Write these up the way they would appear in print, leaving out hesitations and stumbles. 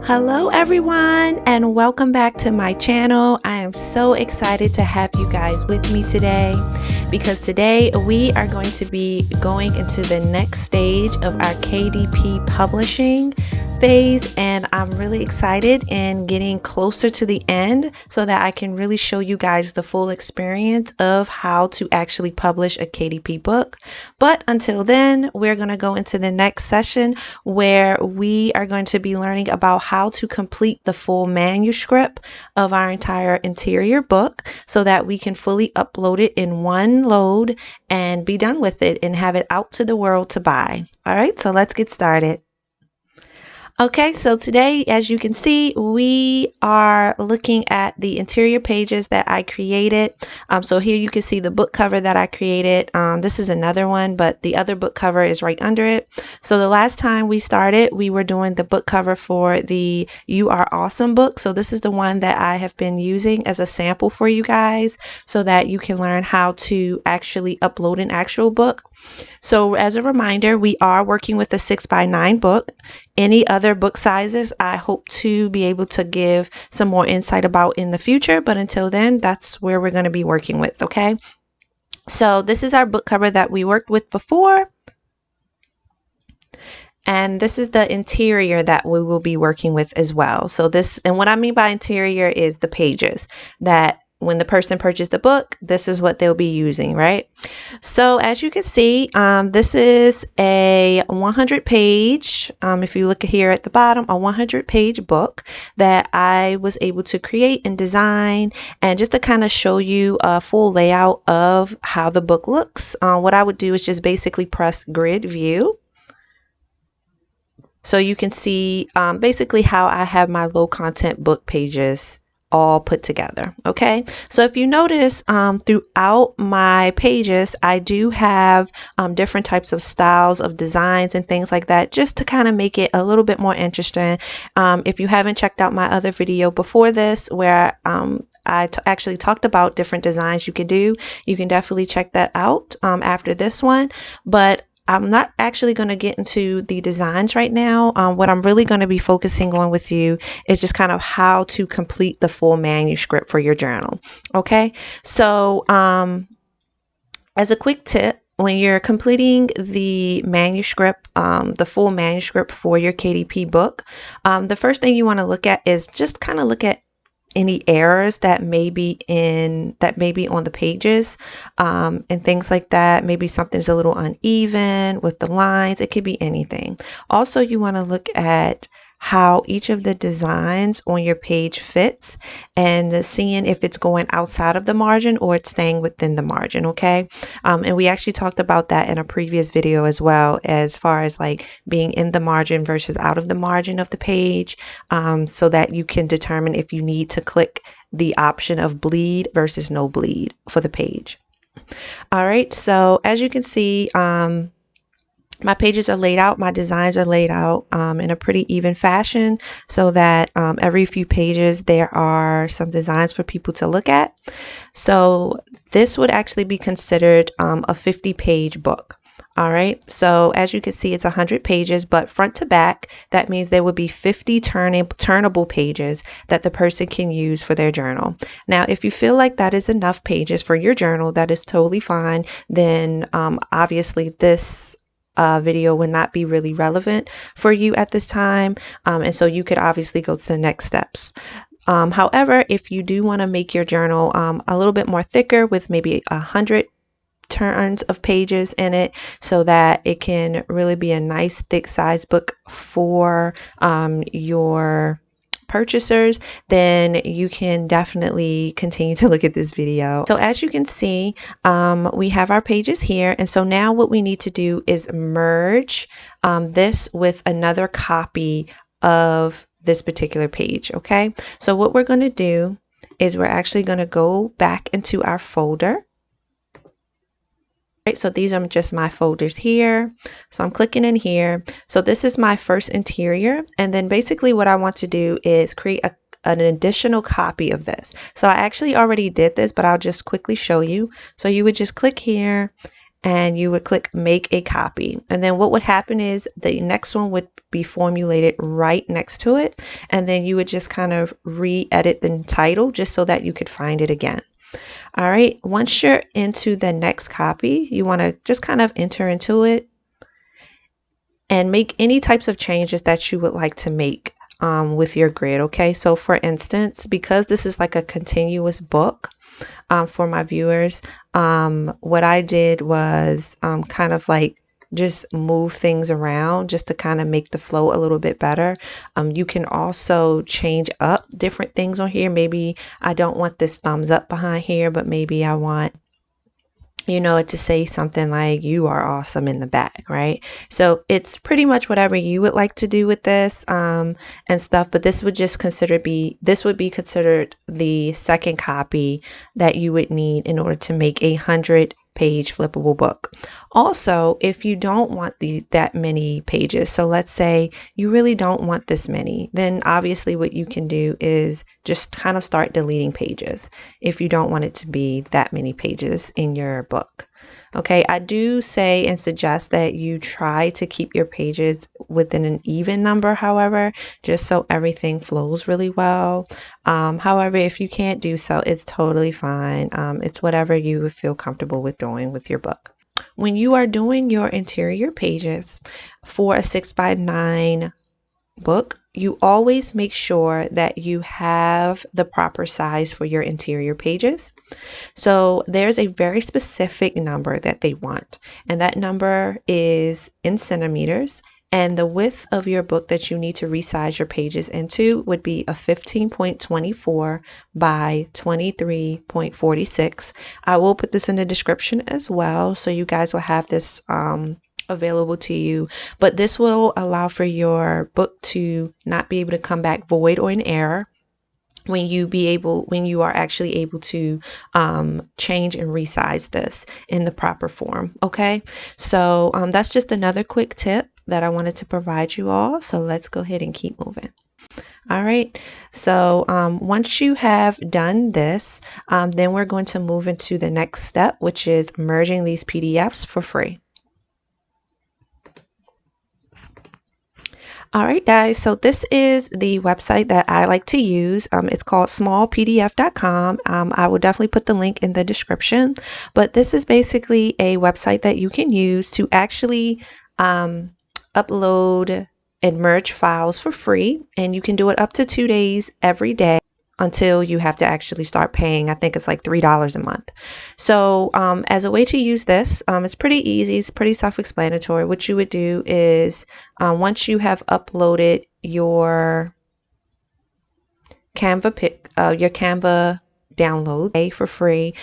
Hello everyone, and welcome back to my channel. I am so excited to have you guys with me today because today we are going to be going into the next stage of our KDP publishing phase, and I'm really excited and getting closer to the end so that I can really show you guys the full experience of how to actually publish a KDP book. But until then, we're going to go into the next session where we are going to be learning about how to complete the full manuscript of our entire interior book so that we can fully upload it in one load and be done with it and have it out to the world to buy. All right, so let's get started. Okay, so today, as you can see, we are looking at the interior pages that I created. So here you can see the book cover that I created. This is another one, but the other book cover is right under it. So the last time we started, we were doing the book cover for the You Are Awesome book. So this is the one that I have been using as a sample for you guys so that you can learn how to actually upload an actual book. So as a reminder, we are working with a 6x9 book. Any other book sizes, I hope to be able to give some more insight about in the future. But until then, that's where we're going to be working with. Okay. So this is our book cover that we worked with before. And this is the interior that we will be working with as well. So this, and what I mean by interior is the pages that when the person purchased the book, this is what they'll be using, right? So as you can see, this is a 100 page, if you look here at the bottom, a 100 page book that I was able to create and design, and just to kind of show you a full layout of how the book looks. What I would do is just basically press grid view. So you can see basically how I have my low content book pages all put together. Okay, so if you notice throughout my pages, I do have different types of styles of designs and things like that, just to kind of make it a little bit more interesting. If you haven't checked out my other video before this where I actually talked about different designs you can do, you can definitely check that out after this one. But I'm not actually going to get into the designs right now. What I'm really going to be focusing on with you is just kind of how to complete the full manuscript for your journal. Okay, so as a quick tip, when you're completing the manuscript, the full manuscript for your KDP book, the first thing you want to look at is just kind of look at any errors that may be on the pages and things like that. Maybe something's a little uneven with the lines. It could be anything. Also, you want to look at how each of the designs on your page fits and seeing if it's going outside of the margin or it's staying within the margin. Okay, and we actually talked about that in a previous video as well, as far as like being in the margin versus out of the margin of the page, so that you can determine if you need to click the option of bleed versus no bleed for the page. All right, so as you can see, my pages are laid out, my designs are laid out in a pretty even fashion so that every few pages there are some designs for people to look at. So this would actually be considered a 50-page book. All right, so as you can see, it's 100 pages, but front to back, that means there would be 50 turnable pages that the person can use for their journal. Now, if you feel like that is enough pages for your journal, that is totally fine. Then obviously this video would not be really relevant for you at this time, and so you could obviously go to the next steps. However, if you do want to make your journal a little bit more thicker with maybe 100 turns of pages in it so that it can really be a nice thick size book for your purchasers, then you can definitely continue to look at this video. So as you can see, we have our pages here, and so now what we need to do is merge this with another copy of this particular page. Okay, so what we're going to do is we're actually going to go back into our folder. So these are just my folders here. So I'm clicking in here. So this is my first interior. And then basically what I want to do is create an additional copy of this. So I actually already did this, but I'll just quickly show you. So you would just click here and you would click make a copy. And then what would happen is the next one would be formulated right next to it. And then you would just kind of re-edit the title just so that you could find it again. All right, once you're into the next copy, you want to just kind of enter into it and make any types of changes that you would like to make with your grid. Okay, so for instance, because this is like a continuous book for my viewers, what I did was kind of like just move things around just to kind of make the flow a little bit better. You can also change up different things on here. Maybe I don't want this thumbs up behind here, but maybe I want, you know, to say something like "you are awesome" in the back, right? So it's pretty much whatever you would like to do with this and stuff. But this would just this would be considered the second copy that you would need in order to make a 100-page flippable book. Also, if you don't want that many pages, so let's say you really don't want this many, then obviously what you can do is just kind of start deleting pages if you don't want it to be that many pages in your book. Okay, I do say and suggest that you try to keep your pages within an even number, however, just so everything flows really well. However, if you can't do so, it's totally fine. It's whatever you would feel comfortable with doing with your book. When you are doing your interior pages for a 6x9 book, you always make sure that you have the proper size for your interior pages. So there's a very specific number that they want, and that number is in centimeters. And the width of your book that you need to resize your pages into would be a 15.24 by 23.46. I will put this in the description as well, so you guys will have this available to you. But this will allow for your book to not be able to come back void or in error when you are actually able to change and resize this in the proper form. Okay, so that's just another quick tip that I wanted to provide you all. So let's go ahead and keep moving. All right, so once you have done this, then we're going to move into the next step, which is merging these PDFs for free. All right, guys, so this is the website that I like to use. It's called smallpdf.com. I will definitely put the link in the description, but this is basically a website that you can use to actually upload and merge files for free, and you can do it up to 2 days every day until you have to actually start paying. I think it's like $3 a month. So as a way to use this, it's pretty easy. It's pretty self-explanatory. What you would do is once you have uploaded your Canva download for free.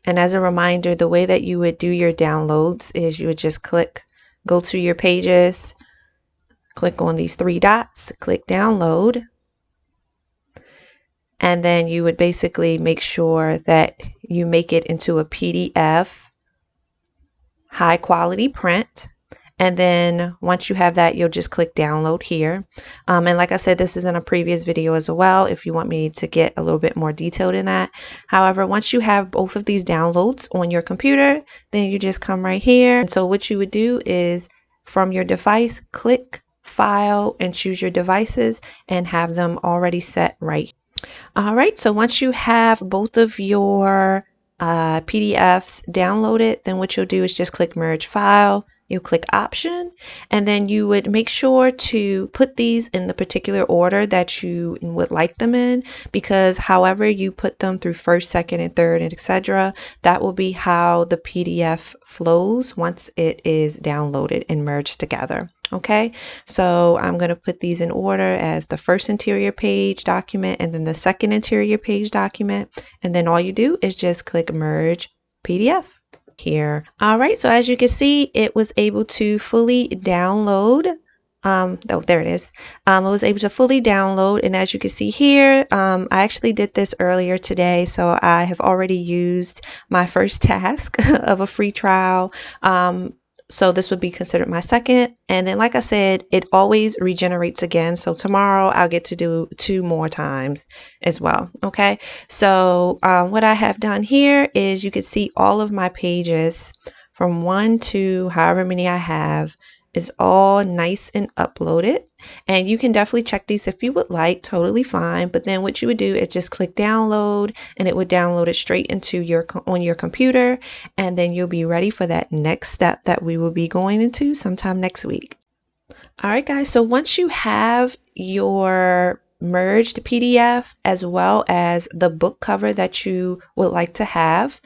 And as a reminder, the way that you would do your downloads is you would just go to your pages, click on these 3 dots, click download. And then you would basically make sure that you make it into a PDF, high quality print. And then once you have that, you'll just click download here. And like I said, this is in a previous video as well, if you want me to get a little bit more detailed in that. However, once you have both of these downloads on your computer, then you just come right here. And so what you would do is from your device, click file and choose your devices and have them already set right here. All right, so once you have both of your PDFs downloaded, then what you'll do is just click merge file. You'll click option, and then you would make sure to put these in the particular order that you would like them in, because however you put them through first, second, and third, and etc., that will be how the PDF flows once it is downloaded and merged together. Okay, so I'm going to put these in order as the first interior page document and then the second interior page document, and then all you do is just click merge PDF here. All right, so as you can see, it was able to fully download. Oh, there it is. I was able to fully download, and as you can see here, I actually did this earlier today, so I have already used my first task of a free trial. So this would be considered my second. And then, like I said, it always regenerates again. So tomorrow I'll get to do 2 more times as well. Okay. So what I have done here is you can see all of my pages from 1 to however many I have is all nice and uploaded. And you can definitely check these if you would like, totally fine. But then what you would do is just click download, and it would download it straight into on your computer. And then you'll be ready for that next step that we will be going into sometime next week. All right, guys. So once you have your merged PDF as well as the book cover that you would like to have,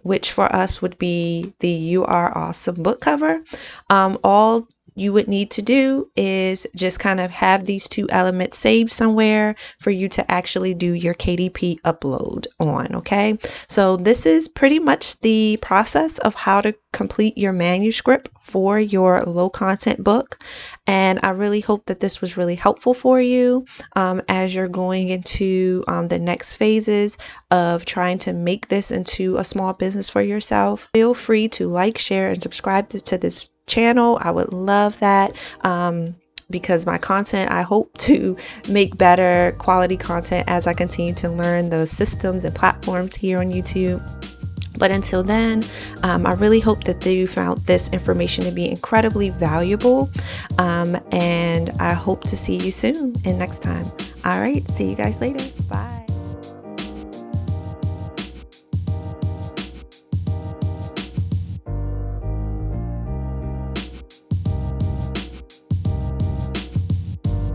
which for us would be the You Are Awesome book cover. All you would need to do is just kind of have these 2 elements saved somewhere for you to actually do your KDP upload on, okay? So this is pretty much the process of how to complete your manuscript for your low content book. And I really hope that this was really helpful for you as you're going into the next phases of trying to make this into a small business for yourself. Feel free to like, share, and subscribe to this channel. I would love that because my content, I hope to make better quality content as I continue to learn those systems and platforms here on YouTube. But until then, I really hope that you found this information to be incredibly valuable. And I hope to see you soon and next time. All right, see you guys later.